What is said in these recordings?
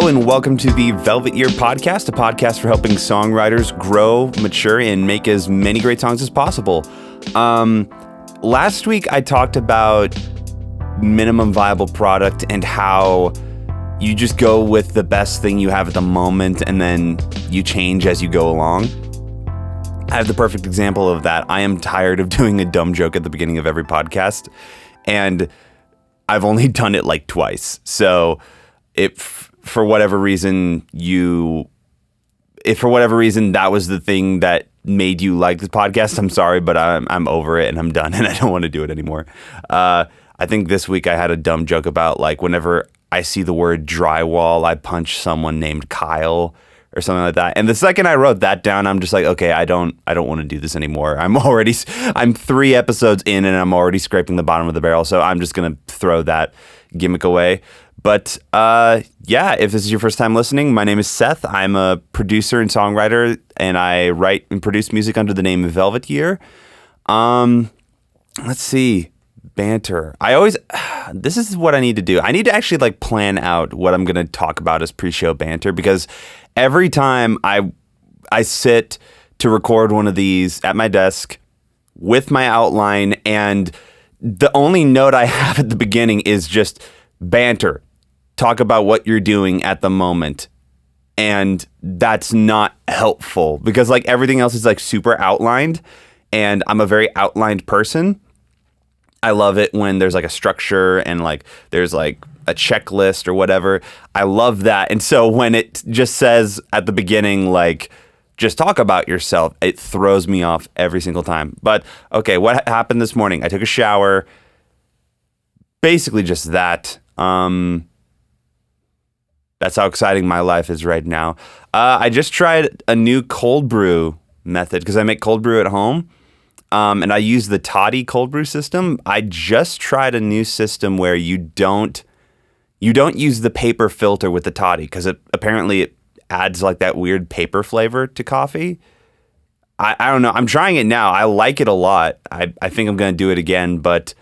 Hello and welcome to the Velvet Year Podcast, a podcast for helping songwriters grow, mature, and make as many great songs as possible. Last week I talked about minimum viable product and how you just go with the best thing you have at the moment and then you change as you go along. I have the perfect example of that. I am tired of doing a dumb joke at the beginning of every podcast, and I've only done it like twice. So if for whatever reason that was the thing that made you like this podcast, I'm sorry, but I'm over it and I'm done and I don't want to do it anymore. I think this week I had a dumb joke about like whenever I see the word drywall, I punch someone named Kyle or something like that. And the second I wrote that down, I'm just like, okay, I don't want to do this anymore. I'm 3 episodes in and I'm already scraping the bottom of the barrel. So I'm just going to throw that gimmick away. But if this is your first time listening, my name is Seth. I'm a producer and songwriter, and I write and produce music under the name Velvet Year. Let's see, banter. This is what I need to do. I need to actually like plan out what I'm going to talk about as pre-show banter, because every time I sit to record one of these at my desk with my outline, and the only note I have at the beginning is just banter. Talk about what you're doing at the moment. And that's not helpful because like everything else is like super outlined, and I'm a very outlined person. I love it when there's like a structure and like there's like a checklist or whatever. I love that. And so when it just says at the beginning, like, just talk about yourself, it throws me off every single time. But okay, what happened this morning? I took a shower. Basically just that. That's how exciting my life is right now. I just tried a new cold brew method because I make cold brew at home. And I use the toddy cold brew system. I just tried a new system where you don't use the paper filter with the toddy because apparently it adds like that weird paper flavor to coffee. I don't know. I'm trying it now. I like it a lot. I think I'm going to do it again. But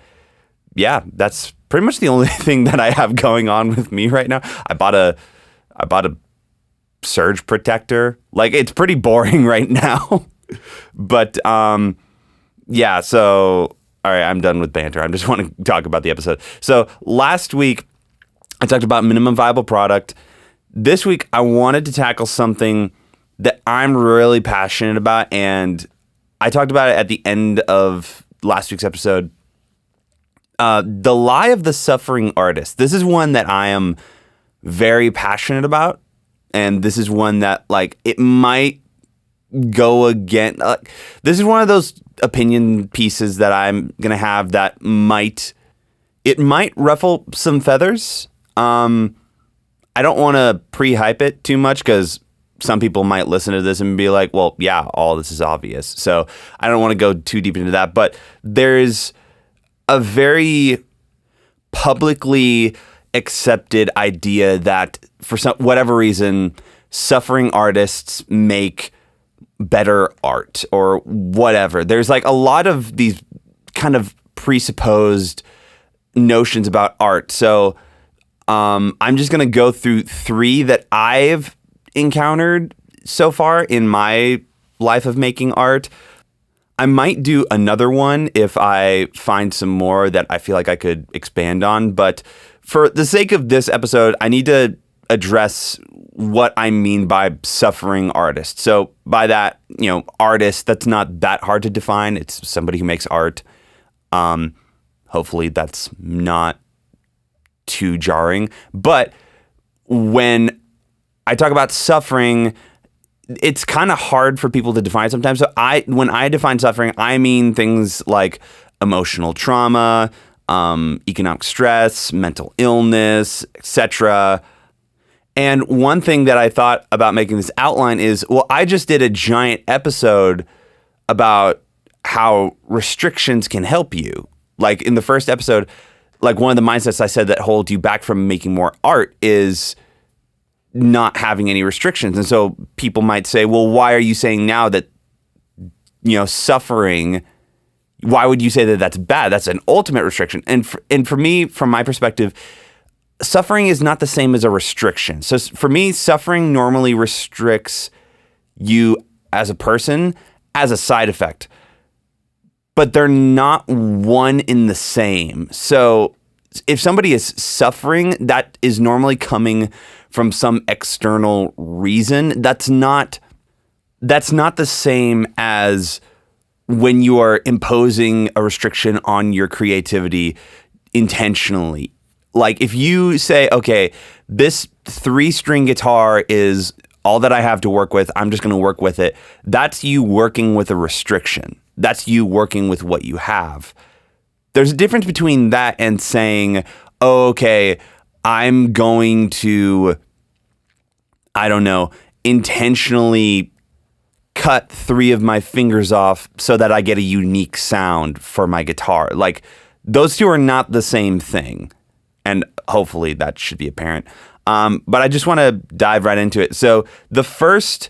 yeah, that's pretty much the only thing that I have going on with me right now. I bought a surge protector. Like, it's pretty boring right now. But yeah, so all right, I'm done with banter. I just want to talk about the episode. So last week I talked about minimum viable product. This week I wanted to tackle something that I'm really passionate about, and I talked about it at the end of last week's episode. The lie of the suffering artist. This is one that I am very passionate about, and this is one that like it might go again. This is one of those opinion pieces that I'm gonna have that might ruffle some feathers. I don't want to pre-hype it too much because some people might listen to this and be like, well, yeah, all this is obvious. So I don't want to go too deep into that. But there's a very publicly accepted idea that for whatever reason, suffering artists make better art or whatever. There's like a lot of these kind of presupposed notions about art. So I'm just going to go through 3 that I've encountered so far in my life of making art. I might do another one if I find some more that I feel like I could expand on. But for the sake of this episode, I need to address what I mean by suffering artist. So by that, artist, that's not that hard to define. It's somebody who makes art. Hopefully that's not too jarring. But when I talk about suffering, it's kind of hard for people to define sometimes. So when I define suffering, I mean things like emotional trauma, economic stress, mental illness, etc. And one thing that I thought about making this outline is, well, I just did a giant episode about how restrictions can help you. Like in the first episode, like one of the mindsets I said that hold you back from making more art is not having any restrictions. And so people might say, well, why are you saying now that, suffering, why would you say that that's bad? That's an ultimate restriction. And for me, from my perspective, suffering is not the same as a restriction. So for me, suffering normally restricts you as a person as a side effect, but they're not one in the same. So if somebody is suffering, that is normally coming from some external reason. That's not the same as when you are imposing a restriction on your creativity intentionally. Like if you say, okay, this 3-string guitar is all that I have to work with, I'm just going to work with it. That's you working with a restriction. That's you working with what you have. There's a difference between that and saying, oh, okay, I'm going to, I don't know, intentionally cut 3 of my fingers off so that I get a unique sound for my guitar. Like, those two are not the same thing. And hopefully that should be apparent. But I just want to dive right into it. So the first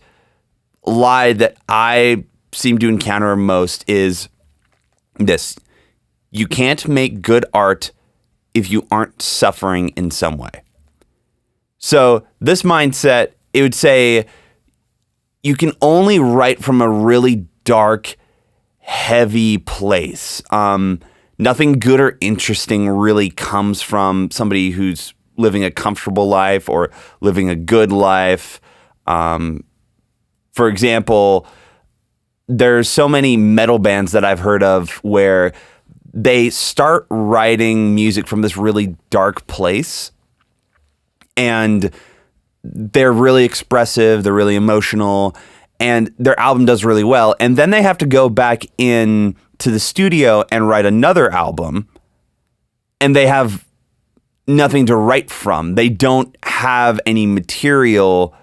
lie that I seem to encounter most is this: you can't make good art if you aren't suffering in some way. So this mindset, it would say you can only write from a really dark, heavy place. Nothing good or interesting really comes from somebody who's living a comfortable life or living a good life. For example, there's so many metal bands that I've heard of where they start writing music from this really dark place, and they're really expressive, they're really emotional, and their album does really well. And then they have to go back in to the studio and write another album, and they have nothing to write from. They don't have any material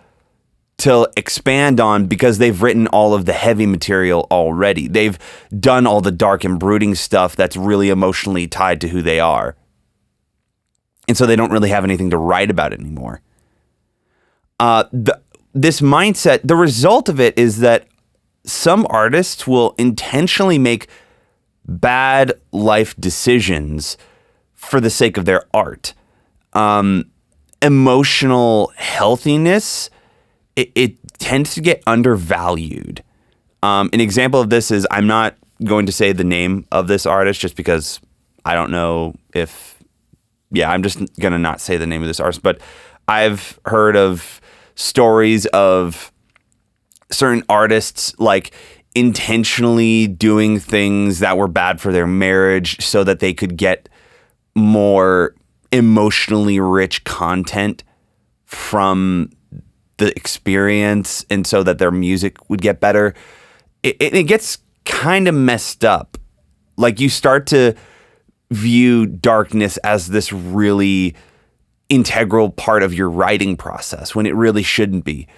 to expand on because they've written all of the heavy material already. They've done all the dark and brooding stuff that's really emotionally tied to who they are. And so they don't really have anything to write about anymore. This mindset, the result of it is that some artists will intentionally make bad life decisions for the sake of their art. Emotional healthiness, it tends to get undervalued. An example of this is, I'm not going to say the name of this artist just because I don't know I'm just going to not say the name of this artist, but I've heard of stories of certain artists like intentionally doing things that were bad for their marriage so that they could get more emotionally rich content from the experience, and so that their music would get better. It gets kind of messed up. Like, you start to view darkness as this really integral part of your writing process when it really shouldn't be.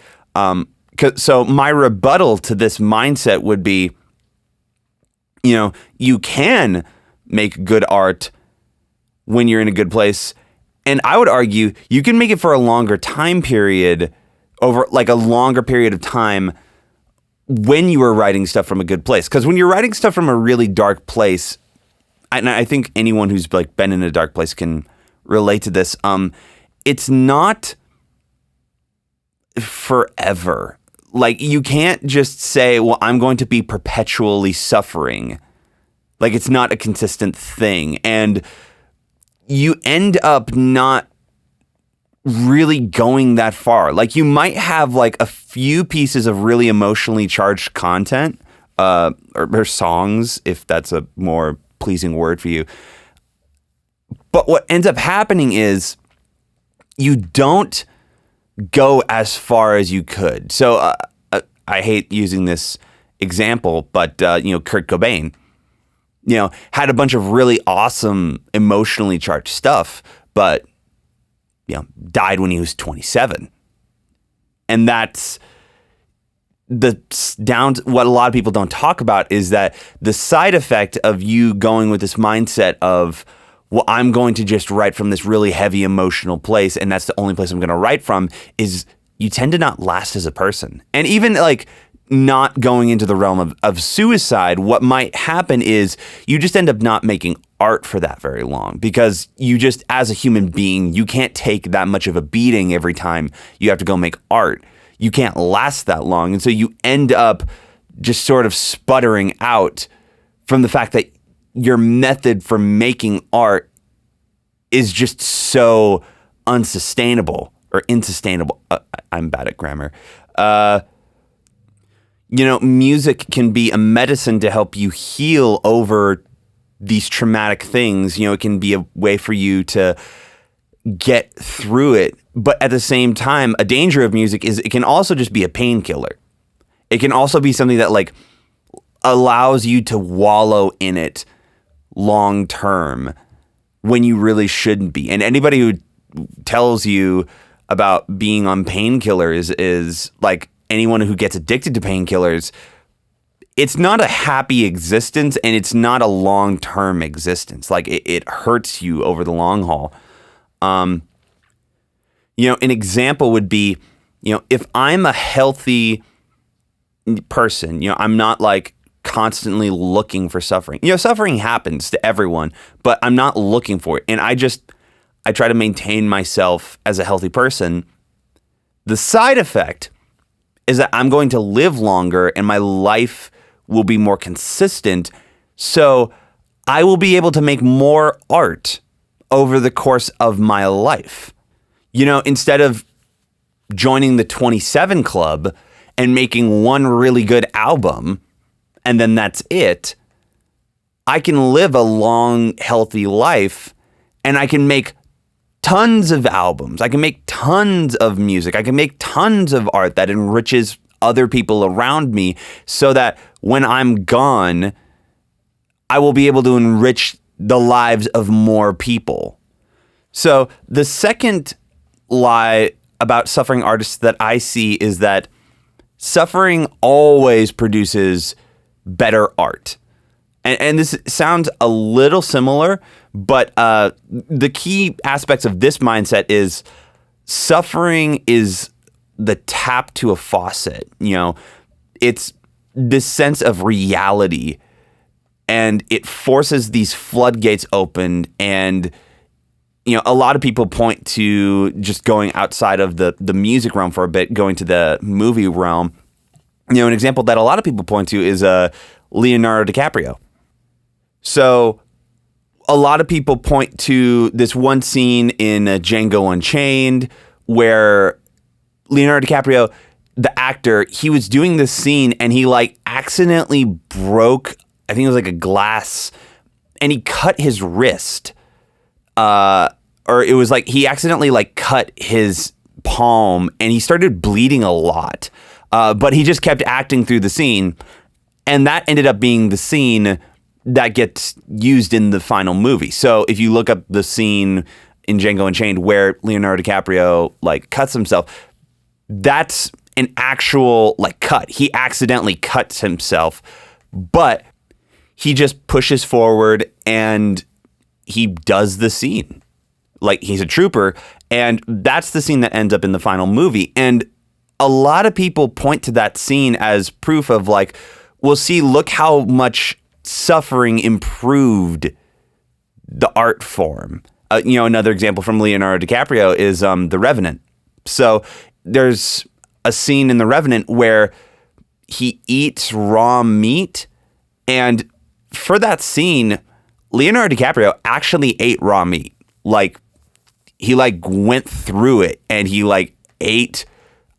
So my rebuttal to this mindset would be, you can make good art when you're in a good place. And I would argue you can make it for a longer time period, over like a longer period of time, when you are writing stuff from a good place. Because when you're writing stuff from a really dark place, and I think anyone who's like been in a dark place can relate to this, it's not forever. Like, you can't just say, well, I'm going to be perpetually suffering. Like, it's not a consistent thing. And you end up not really going that far. Like, you might have like a few pieces of really emotionally charged content, or songs, if that's a more pleasing word for you. But what ends up happening is you don't go as far as you could. So I hate using this example, but Kurt Cobain, had a bunch of really awesome emotionally charged stuff, but died when he was 27. And that's what a lot of people don't talk about, is that the side effect of you going with this mindset of, well, I'm going to just write from this really heavy emotional place, and that's the only place I'm going to write from, is you tend to not last as a person. And even like not going into the realm of suicide, what might happen is you just end up not making art for that very long, because you just, as a human being, you can't take that much of a beating every time you have to go make art. You can't last that long. And so you end up just sort of sputtering out from the fact that your method for making art is just so unsustainable or insustainable. I'm bad at grammar. Music can be a medicine to help you heal over these traumatic things. It can be a way for you to get through it. But at the same time, a danger of music is it can also just be a painkiller. It can also be something that like allows you to wallow in it long term when you really shouldn't be. And anybody who tells you about being on painkillers is like anyone who gets addicted to painkillers. It's not a happy existence, and it's not a long-term existence. Like it hurts you over the long haul. An example would be, if I'm a healthy person, I'm not like constantly looking for suffering. Suffering happens to everyone, but I'm not looking for it. And I try to maintain myself as a healthy person. The side effect is that I'm going to live longer and my life will be more consistent. So I will be able to make more art over the course of my life. Instead of joining the 27 Club and making one really good album and then that's it, I can live a long, healthy life, and I can make tons of albums. I can make tons of music. I can make tons of art that enriches other people around me, so that when I'm gone, I will be able to enrich the lives of more people. So the second lie about suffering artists that I see is that suffering always produces better art. And this sounds a little similar, but the key aspects of this mindset is suffering is the tap to a faucet. It's this sense of reality, and it forces these floodgates open. And a lot of people point to just going outside of the music realm for a bit, going to the movie realm. An example that a lot of people point to is Leonardo DiCaprio. So a lot of people point to this one scene in Django Unchained where Leonardo DiCaprio, the actor, he was doing this scene and he like accidentally broke, I think it was like a glass, and he cut his wrist. Or it was like he accidentally like cut his palm and he started bleeding a lot. But he just kept acting through the scene, and that ended up being the scene that gets used in the final movie. So if you look up the scene in Django Unchained where Leonardo DiCaprio like cuts himself, that's an actual like cut. He accidentally cuts himself, but he just pushes forward and he does the scene. Like he's a trooper, and that's the scene that ends up in the final movie. And a lot of people point to that scene as proof of like, well, see, look how much suffering improved the art form. Another example from Leonardo DiCaprio is The Revenant. So there's a scene in The Revenant where he eats raw meat, and for that scene, Leonardo DiCaprio actually ate raw meat. Like he like went through it and he like ate.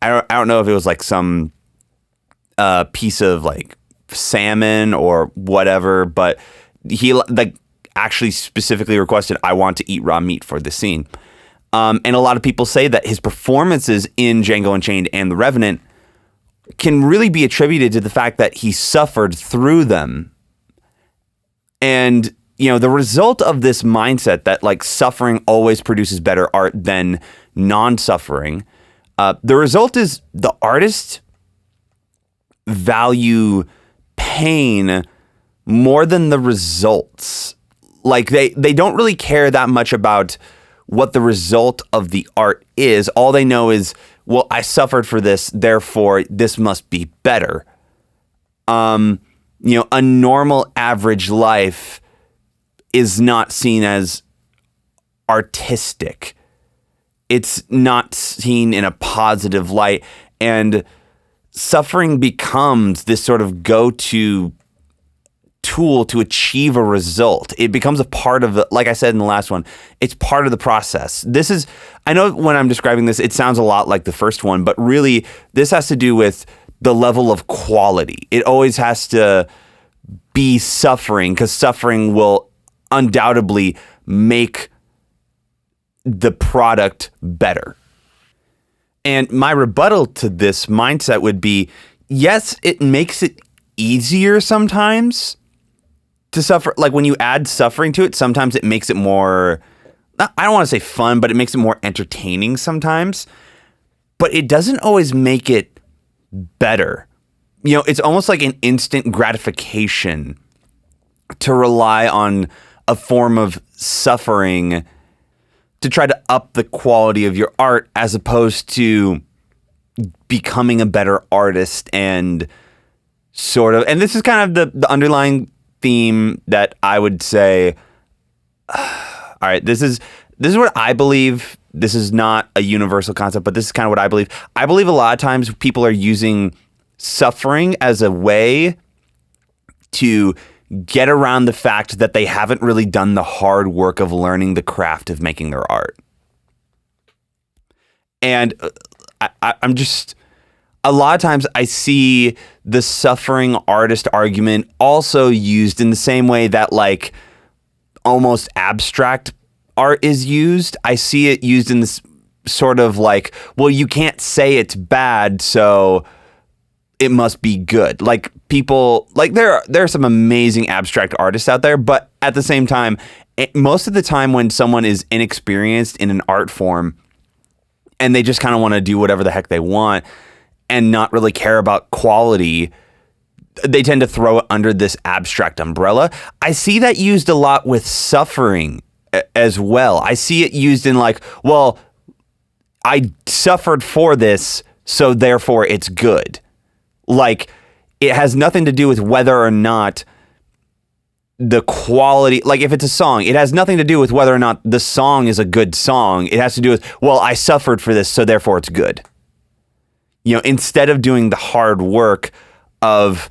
I don't know if it was like some piece of like salmon or whatever, but he like actually specifically requested, I want to eat raw meat for this scene. And a lot of people say that his performances in Django Unchained and The Revenant can really be attributed to the fact that he suffered through them. And, the result of this mindset that like suffering always produces better art than non-suffering, the result is the artists value pain more than the results. Like they don't really care that much about what the result of the art is. All they know is, well, I suffered for this, therefore this must be better. A normal average life is not seen as artistic. It's not seen in a positive light, and suffering becomes this sort of go-to tool to achieve a result. It becomes a part of like I said in the last one, it's part of the process. I know when I'm describing this, it sounds a lot like the first one, but really this has to do with the level of quality. It always has to be suffering, because suffering will undoubtedly make the product better. And my rebuttal to this mindset would be, yes, it makes it easier sometimes to suffer. Like when you add suffering to it, sometimes it makes it more, I don't want to say fun, but it makes it more entertaining sometimes. But it doesn't always make it better. It's almost like an instant gratification to rely on a form of suffering to try to up the quality of your art, as opposed to becoming a better artist. And this is kind of the underlying theme that I would say, all right, this is what I believe. This is not a universal concept, but this is kind of what I believe. I believe a lot of times people are using suffering as a way to get around the fact that they haven't really done the hard work of learning the craft of making their art. And I'm just, a lot of times I see the suffering artist argument also used in the same way that like almost abstract art is used. I see it used in this sort of like, well, you can't say it's bad, so it must be good. Like people, like there are some amazing abstract artists out there, but at the same time, most of the time when someone is inexperienced in an art form and they just kind of want to do whatever the heck they want and not really care about quality, they tend to throw it under this abstract umbrella. I see that used a lot with suffering as well. I see it used in like, well, I suffered for this, so therefore it's good. Like, it has nothing to do with whether or not the quality, like if it's a song, it has nothing to do with whether or not the song is a good song. It has to do with, well, I suffered for this, so therefore it's good. Instead of doing the hard work of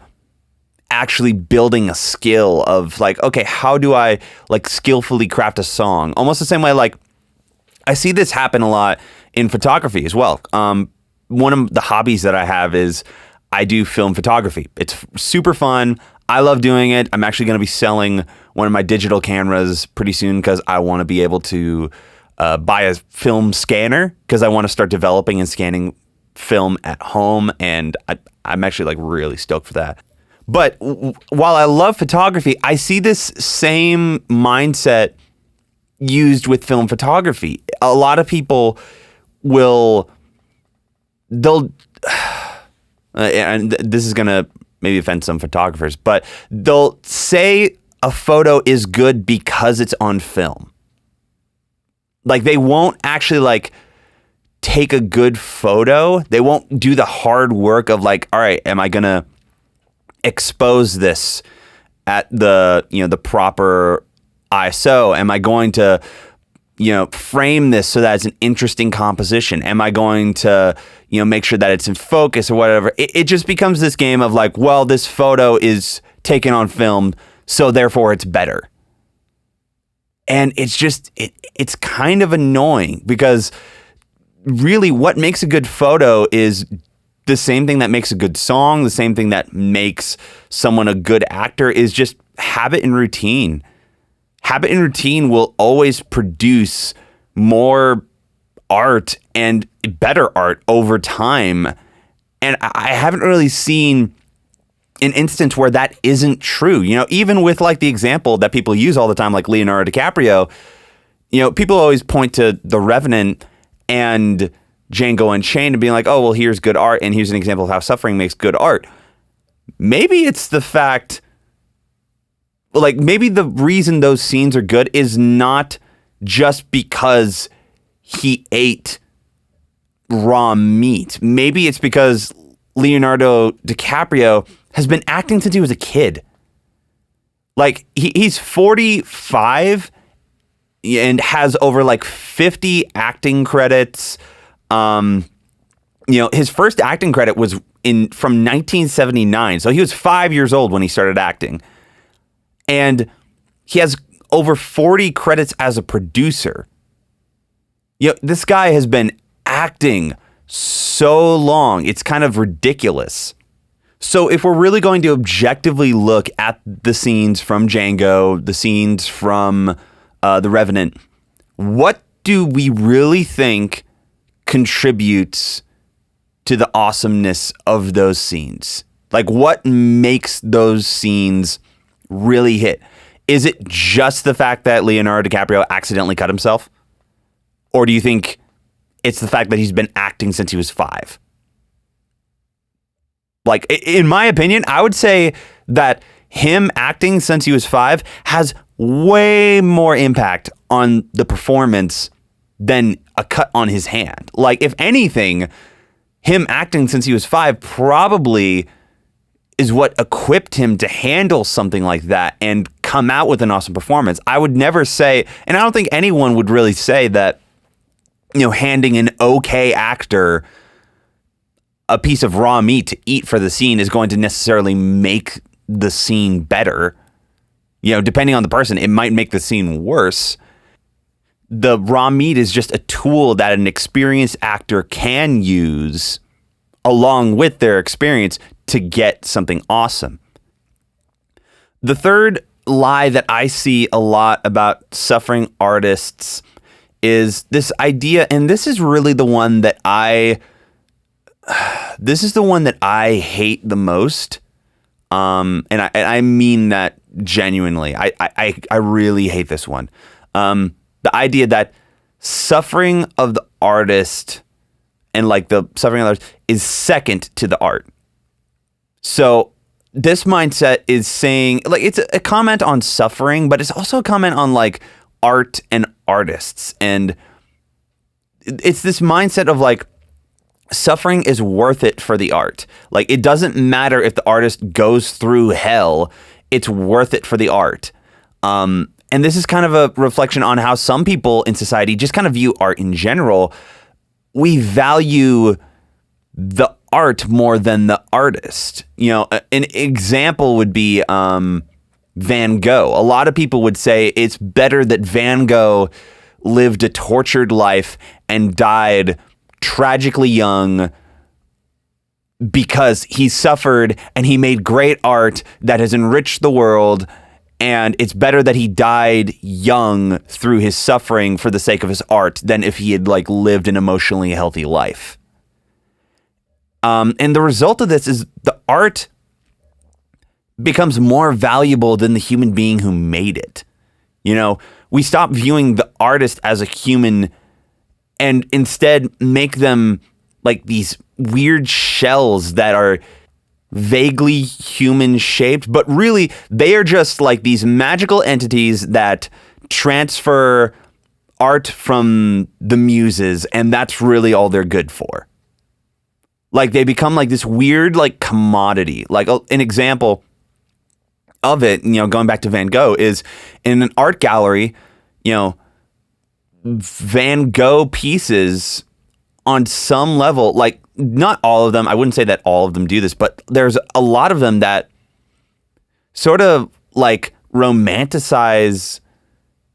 actually building a skill of like, okay, how do I like skillfully craft a song? Almost the same way, like I see this happen a lot in photography as well. One of the hobbies that I have is I do film photography. It's super fun. I love doing it. I'm actually going to be selling one of my digital cameras pretty soon because I want to be able to buy a film scanner, because I want to start developing and scanning film at home. And I'm actually like really stoked for that. But while I love photography, I see this same mindset used with film photography. A lot of people they'll and this is going to maybe offend some photographers, but they'll say a photo is good because it's on film. Like they won't actually like take a good photo. They won't do the hard work of like, all right, am I going to expose this at the, the proper ISO? Am I going to, frame this so that it's an interesting composition? Am I going to, make sure that it's in focus or whatever? It just becomes this game of like, well, this photo is taken on film, so therefore it's better. And it's just, it's kind of annoying, because really what makes a good photo is the same thing that makes a good song, the same thing that makes someone a good actor, is just habit and routine. Habit and routine will always produce more art and better art over time. And I haven't really seen an instance where that isn't true. Even with like the example that people use all the time, like Leonardo DiCaprio, people always point to The Revenant and Django Unchained and being like, oh, well, here's good art, and here's an example of how suffering makes good art. Maybe it's the fact, like, maybe the reason those scenes are good is not just because he ate raw meat. Maybe it's because Leonardo DiCaprio has been acting since he was a kid. Like, he's 45 and has over like 50 acting credits. His first acting credit was from 1979. So he was 5 years old when he started acting. And he has over 40 credits as a producer. This guy has been acting so long. It's kind of ridiculous. So if we're really going to objectively look at the scenes from Django, the scenes from The Revenant, what do we really think contributes to the awesomeness of those scenes? Like, what makes those scenes really hit? Is it just the fact that Leonardo DiCaprio accidentally cut himself? Or do you think it's the fact that he's been acting since he was 5? Like, in my opinion, I would say that him acting since he was 5 has way more impact on the performance than a cut on his hand. Like, if anything, him acting since he was 5 probably is what equipped him to handle something like that and come out with an awesome performance. I would never say, and I don't think anyone would really say that, handing an okay actor a piece of raw meat to eat for the scene is going to necessarily make the scene better. Depending on the person, it might make the scene worse. The raw meat is just a tool that an experienced actor can use along with their experience to get something awesome. The third lie that I see a lot about suffering artists is this idea, and this is really the one that I hate the most. And I mean that genuinely. I really hate this one. The idea that suffering of the artist and like the suffering of the artist is second to the art. So this mindset is saying, like, it's a comment on suffering, but it's also a comment on like art and artists. And it's this mindset of like, suffering is worth it for the art. Like, it doesn't matter if the artist goes through hell, it's worth it for the art. And this is kind of a reflection on how some people in society just kind of view art in general. We value the art more than the artist. An example would be Van Gogh. A lot of people would say it's better that Van Gogh lived a tortured life and died tragically young because he suffered and he made great art that has enriched the world, and it's better that he died young through his suffering for the sake of his art than if he had like lived an emotionally healthy life. And the result of this is the art becomes more valuable than the human being who made it. We stop viewing the artist as a human and instead make them like these weird shells that are vaguely human shaped, but really they are just like these magical entities that transfer art from the muses, and that's really all they're good for. Like, they become like this weird like commodity. Like, an example of it, going back to Van Gogh, is in an art gallery, Van Gogh pieces on some level, like, not all of them, I wouldn't say that all of them do this, but there's a lot of them that sort of like romanticize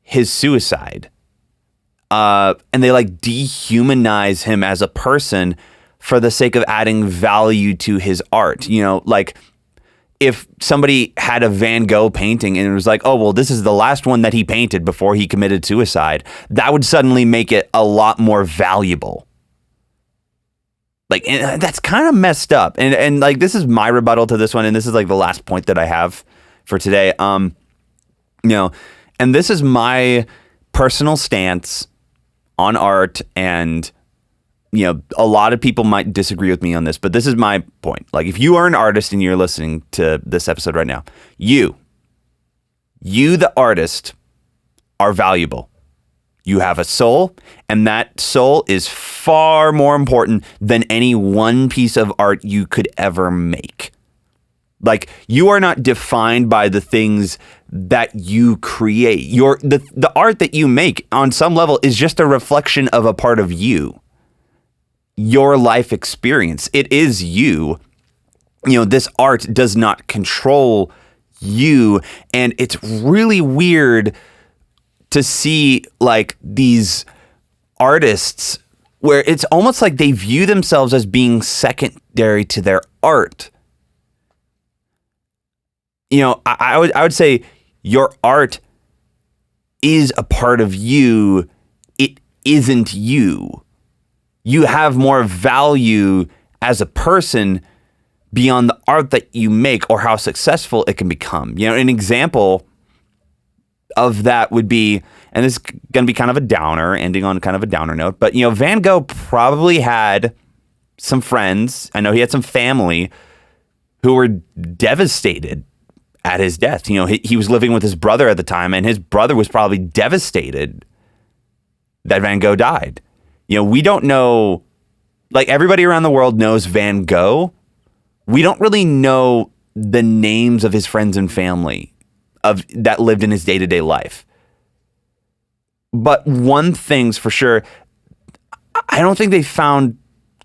his suicide. And they like dehumanize him as a person for the sake of adding value to his art. Like, if somebody had a Van Gogh painting and it was like, oh, well, this is the last one that he painted before he committed suicide, that would suddenly make it a lot more valuable. Like, and that's kind of messed up. And like, this is my rebuttal to this one. And this is like the last point that I have for today. And this is my personal stance on art, and a lot of people might disagree with me on this, but this is my point. Like, if you are an artist and you're listening to this episode right now, you, the artist, are valuable. You have a soul, and that soul is far more important than any one piece of art you could ever make. Like, you are not defined by the things that you create. The art that you make on some level is just a reflection of a part of you. Your life experience. It is you. This art does not control you. And it's really weird to see like these artists where it's almost like they view themselves as being secondary to their art. I would say your art is a part of you. It isn't you. You have more value as a person beyond the art that you make or how successful it can become. An example of that would be, and this is going to be kind of a downer, ending on kind of a downer note, but, Van Gogh probably had some friends, I know he had some family who were devastated at his death. He was living with his brother at the time, and his brother was probably devastated that Van Gogh died. We don't know, like everybody around the world knows Van Gogh. We don't really know the names of his friends and family that lived in his day-to-day life. But one thing's for sure, I don't think they found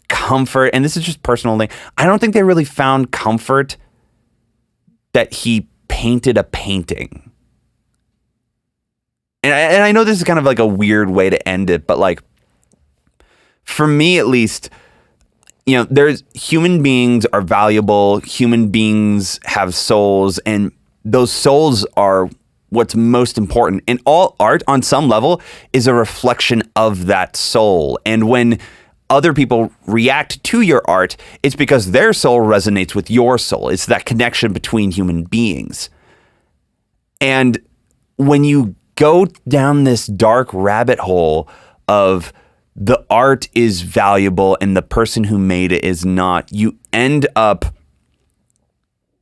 comfort, and this is just personal thing, I don't think they really found comfort that he painted a painting. And I know this is kind of like a weird way to end it, but like, for me at least, there's human beings are valuable. Human beings have souls, and those souls are what's most important. And all art on some level is a reflection of that soul. And when other people react to your art, it's because their soul resonates with your soul. It's that connection between human beings. And when you go down this dark rabbit hole of the art is valuable and the person who made it is not, you end up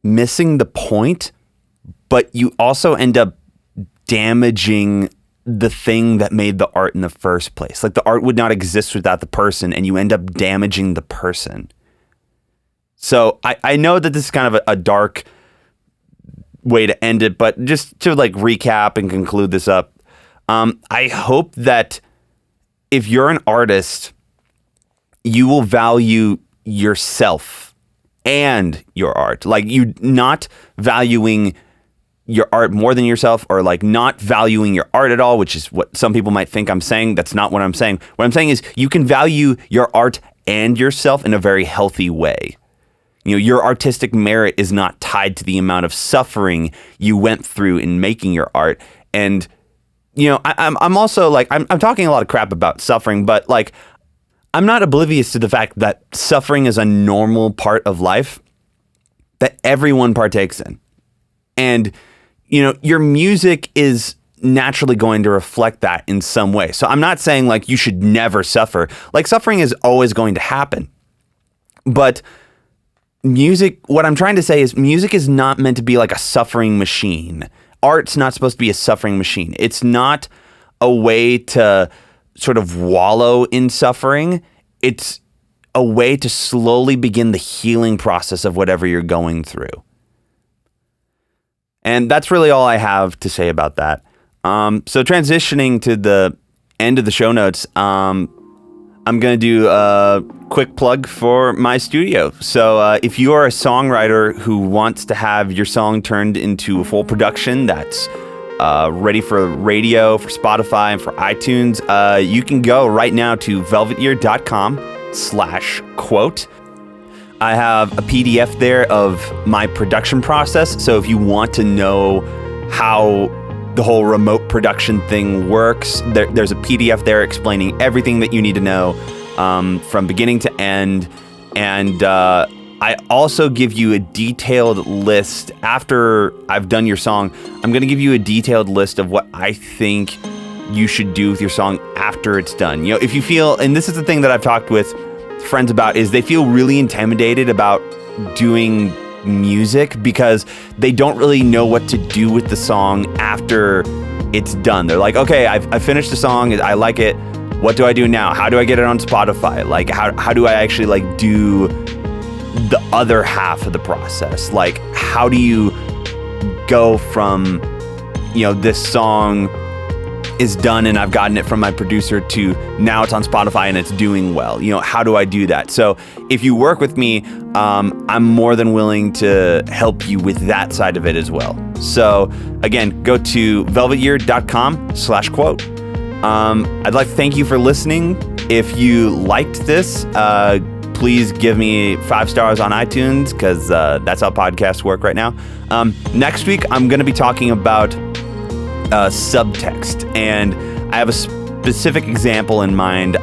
missing the point, but you also end up damaging the thing that made the art in the first place. Like, the art would not exist without the person, and you end up damaging the person. So I know that this is kind of a dark way to end it, but just to like recap and conclude this up, I hope that if you're an artist, you will value yourself and your art. Like, you not valuing your art more than yourself, or like not valuing your art at all, which is what some people might think I'm saying. That's not what I'm saying. What I'm saying is you can value your art and yourself in a very healthy way. Your artistic merit is not tied to the amount of suffering you went through in making your art. And I'm also like, I'm talking a lot of crap about suffering, but like, I'm not oblivious to the fact that suffering is a normal part of life that everyone partakes in. And, your music is naturally going to reflect that in some way. So I'm not saying like you should never suffer. Like, suffering is always going to happen. But what I'm trying to say is music is not meant to be like a suffering machine. Art's not supposed to be a suffering machine. It's not a way to sort of wallow in suffering. It's a way to slowly begin the healing process of whatever you're going through. And that's really all I have to say about that. So transitioning to the end of the show notes, I'm going to do a quick plug for my studio. So if you are a songwriter who wants to have your song turned into a full production that's ready for radio, for Spotify, and for iTunes, you can go right now to velvetear.com/quote. I have a PDF there of my production process. So if you want to know how the whole remote production thing works, there's a PDF there explaining everything that you need to know from beginning to end. And I also give you a detailed list after I've done your song. I'm going to give you a detailed list of what I think you should do with your song after it's done. If you feel, and this is the thing that I've talked with friends about, is they feel really intimidated about doing music because they don't really know what to do with the song after it's done. They're like, okay, I've finished the song, I like it, what do I do now? How do I get it on Spotify? Like, how do I actually like do the other half of the process. Like, how do you go from, this song is done and I've gotten it from my producer to now it's on Spotify and it's doing well? How do I do that? So if you work with me, I'm more than willing to help you with that side of it as well. So again, go to velvetyear.com/quote. I'd like to thank you for listening. If you liked this, please give me 5 stars on iTunes, because that's how podcasts work right now. Next week, I'm going to be talking about subtext, and I have a specific example in mind.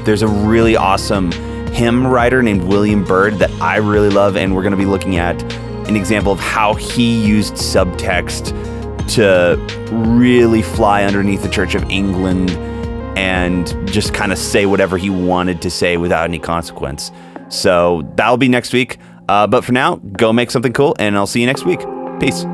There's a really awesome hymn writer named William Byrd that I really love, and we're going to be looking at an example of how he used subtext to really fly underneath the Church of England and just kind of say whatever he wanted to say without any consequence. So that'll be next week. But for now, go make something cool, and I'll see you next week. Peace.